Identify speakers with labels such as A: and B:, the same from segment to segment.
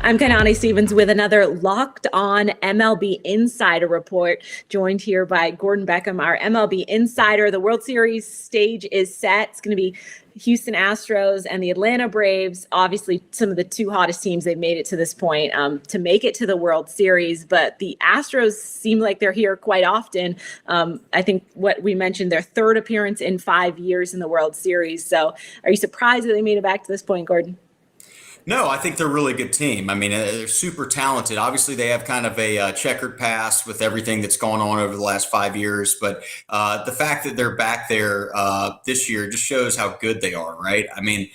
A: I'm Kanani Stevens with another Locked On MLB Insider Report, joined here by Gordon Beckham, our MLB Insider. The World Series stage is set. It's going to be Houston Astros and the Atlanta Braves, obviously some of the two hottest teams they've made it to this point to make it to the World Series. But the Astros seem like they're here quite often. I think what we mentioned, their third appearance in 5 years in the World Series. So are you surprised that they made it back to this point, Gordon?
B: No, I think they're a really good team. I mean, they're super talented. Obviously, they have kind of a checkered past with everything that's gone on over the last 5 years. But the fact that they're back there this year just shows how good they are, right? I mean,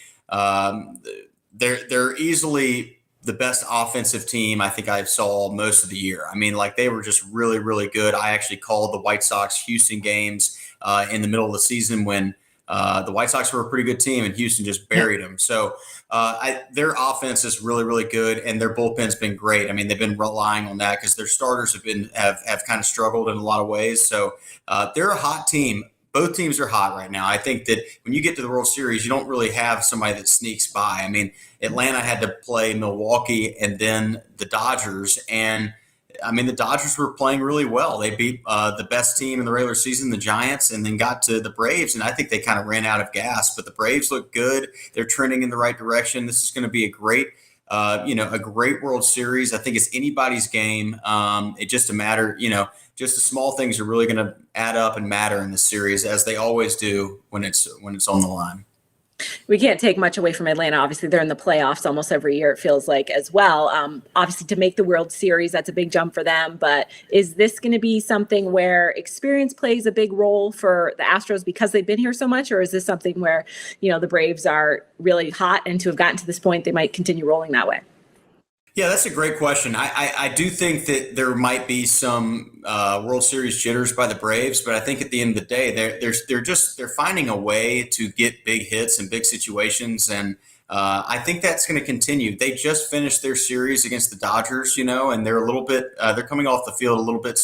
B: they're easily the best offensive team I think I saw most of the year. I mean, like they were just really, really good. I actually called the White Sox Houston games in the middle of the season when the White Sox were a pretty good team and Houston just buried them. So their offense is really, really good, and their bullpen's been great. I mean, they've been relying on that because their starters have kind of struggled in a lot of ways. So they're a hot team. Both teams are hot right now. I think that when you get to the World Series, you don't really have somebody that sneaks by. I mean, Atlanta had to play Milwaukee and then the Dodgers, and I mean, the Dodgers were playing really well. They beat the best team in the regular season, the Giants, and then got to the Braves, and I think they kind of ran out of gas. But the Braves look good. They're trending in the right direction. This is going to be a great, a great World Series. I think it's anybody's game. It's just a matter, just the small things are really going to add up and matter in this series, as they always do when it's on the line.
A: We can't take much away from Atlanta. Obviously, they're in the playoffs almost every year, it feels like, as well. Obviously, to make the World Series, that's a big jump for them. But is this going to be something where experience plays a big role for the Astros because they've been here so much? Or is this something where, the Braves are really hot and to have gotten to this point, they might continue rolling that way?
B: Yeah, that's a great question. I do think that there might be some World Series jitters by the Braves, but I think at the end of the day, they're finding a way to get big hits in big situations, and I think that's going to continue. They just finished their series against the Dodgers, and they're a little bit they're coming off the field a little bit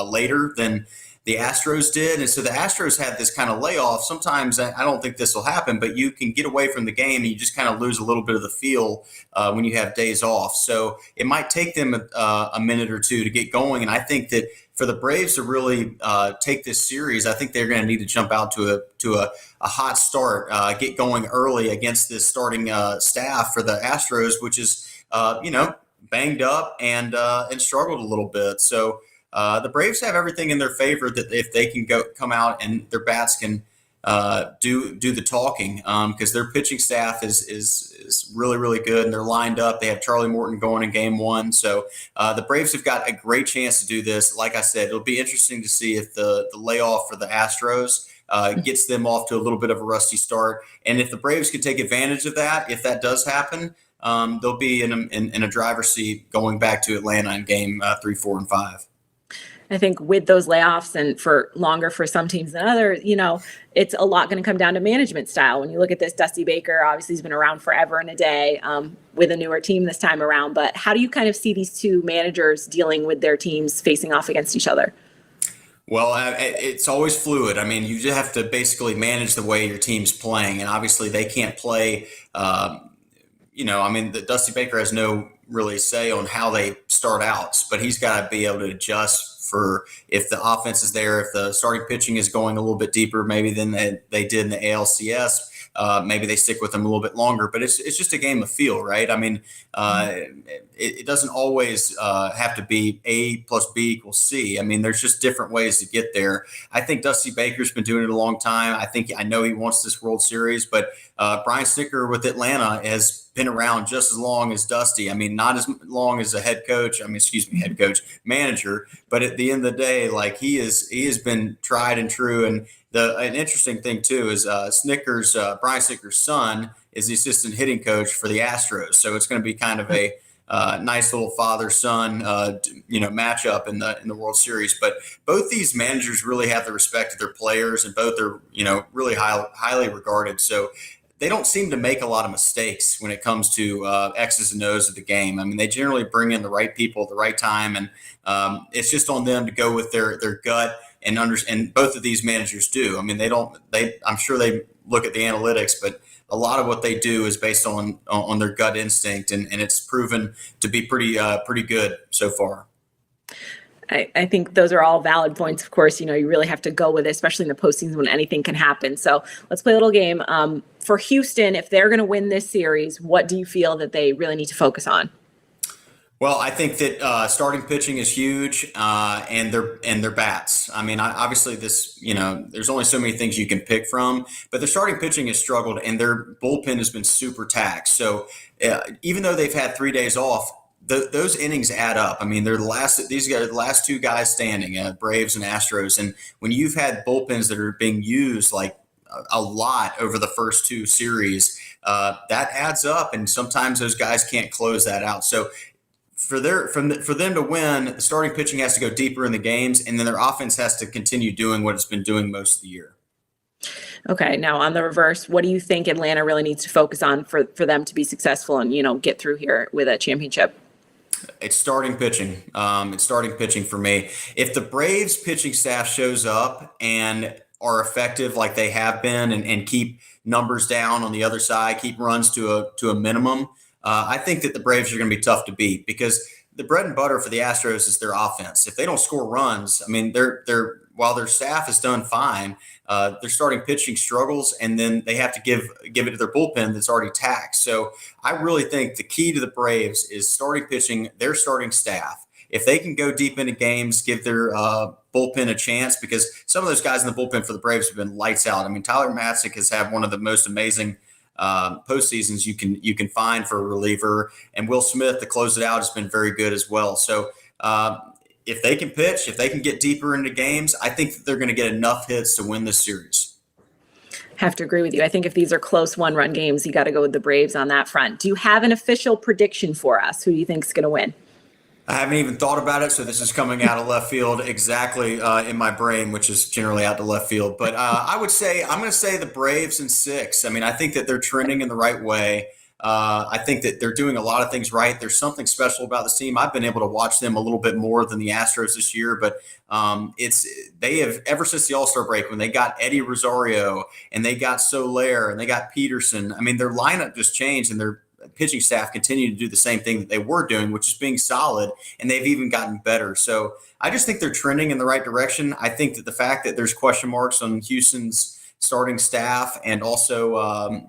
B: later than the Astros did. And so the Astros had this kind of layoff. Sometimes I don't think this will happen, but you can get away from the game and you just kind of lose a little bit of the feel when you have days off. So it might take them a minute or two to get going. And I think that for the Braves to really take this series, I think they're going to need to jump out to a hot start, get going early against this starting staff for the Astros, which is, banged up and struggled a little bit. So the Braves have everything in their favor that if they can come out and their bats can do the talking, because their pitching staff is really, really good and they're lined up. They have Charlie Morton going in game one. So the Braves have got a great chance to do this. Like I said, it'll be interesting to see if the layoff for the Astros gets them off to a little bit of a rusty start. And if the Braves can take advantage of that, if that does happen, they'll be in a driver's seat going back to Atlanta in game 3, 4, and 5.
A: I think with those layoffs and for longer for some teams than others, it's a lot going to come down to management style. When you look at this, Dusty Baker, obviously he's been around forever and a day with a newer team this time around. But how do you kind of see these two managers dealing with their teams facing off against each other?
B: Well, it's always fluid. I mean, you just have to basically manage the way your team's playing. And obviously they can't play, the Dusty Baker has no really say on how they start out, but he's got to be able to adjust for if the offense is there, if the starting pitching is going a little bit deeper, maybe than they did in the ALCS. Maybe they stick with them a little bit longer, but it's just a game of feel, right? I mean, it doesn't always have to be A plus B equals C. I mean, there's just different ways to get there. I think Dusty Baker's been doing it a long time. I know he wants this World Series, but Brian Snitker with Atlanta has been around just as long as Dusty. I mean, not as long as a head coach. Head coach, manager. But at the end of the day, like he has been tried and true. And an interesting thing too is Brian Snitker's son is the assistant hitting coach for the Astros. So it's going to be kind of a nice little father-son, matchup in the World Series. But both these managers really have the respect of their players, and both are, really highly regarded. So they don't seem to make a lot of mistakes when it comes to X's and O's of the game. I mean, they generally bring in the right people at the right time, and it's just on them to go with their gut and both of these managers do. I mean, I'm sure they look at the analytics, but a lot of what they do is based on their gut instinct, and it's proven to be pretty good so far.
A: I think those are all valid points. Of course, you really have to go with it, especially in the postseason when anything can happen. So let's play a little game. For Houston, if they're going to win this series, what do you feel that they really need to focus on?
B: Well, I think that starting pitching is huge, and their bats. I mean, obviously, there's only so many things you can pick from, but their starting pitching has struggled, and their bullpen has been super taxed. So even though they've had 3 days off, those innings add up. I mean, they're the last two guys standing, Braves and Astros, and when you've had bullpens that are being used like a lot over the first two series, that adds up, and sometimes those guys can't close that out. So for them to win, the starting pitching has to go deeper in the games, and then their offense has to continue doing what it's been doing most of the year.
A: Okay, now on the reverse, what do you think Atlanta really needs to focus on for them to be successful and get through here with a championship?
B: It's starting pitching. It's starting pitching for me. If the Braves pitching staff shows up and are effective like they have been, and keep numbers down on the other side, keep runs to a minimum, I think that the Braves are going to be tough to beat, because the bread and butter for the Astros is their offense. If they don't score runs, I mean, while their staff has done fine, their starting pitching struggles, and then they have to give it to their bullpen that's already taxed. So I really think the key to the Braves is starting pitching, their starting staff. If they can go deep into games, give their bullpen a chance, because some of those guys in the bullpen for the Braves have been lights out. I mean, Tyler Matzik has had one of the most amazing postseasons you can find for a reliever, and Will Smith to close it out has been very good as well. So if they can pitch, if they can get deeper into games, I think that they're going to get enough hits to win this series.
A: Have to agree with you. I think if these are close one-run games, you got to go with the Braves on that front. Do you have an official prediction for us? Who do you think is going to win?
B: I haven't even thought about it, so this is coming out of left field exactly in my brain, which is generally out to left field. But I'm going to say the Braves in 6. I mean, I think that they're trending in the right way. I think that they're doing a lot of things right. There's something special about this team. I've been able to watch them a little bit more than the Astros this year, but they have, ever since the All-Star break, when they got Eddie Rosario and they got Soler and they got Peterson, I mean, their lineup just changed, and their pitching staff continue to do the same thing that they were doing, which is being solid, and they've even gotten better. So I just think they're trending in the right direction. I think that the fact that there's question marks on Houston's starting staff, and also,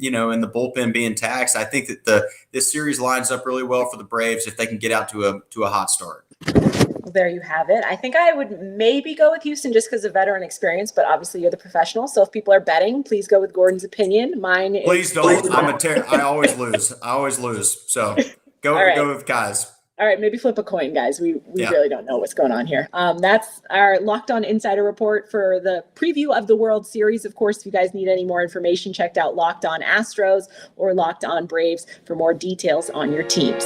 B: in the bullpen being taxed, I think that this series lines up really well for the Braves if they can get out to a hot start.
A: Well, there you have it. I think I would maybe go with Houston just because of veteran experience, but obviously you're the professional. So if people are betting, please go with Gordon's opinion. Mine is.
B: Please don't. I always lose. So go with guys.
A: All right, maybe flip a coin, guys. We really don't know what's going on here. That's our Locked On Insider Report for the preview of the World Series. Of course, if you guys need any more information, check out Locked On Astros or Locked On Braves for more details on your teams.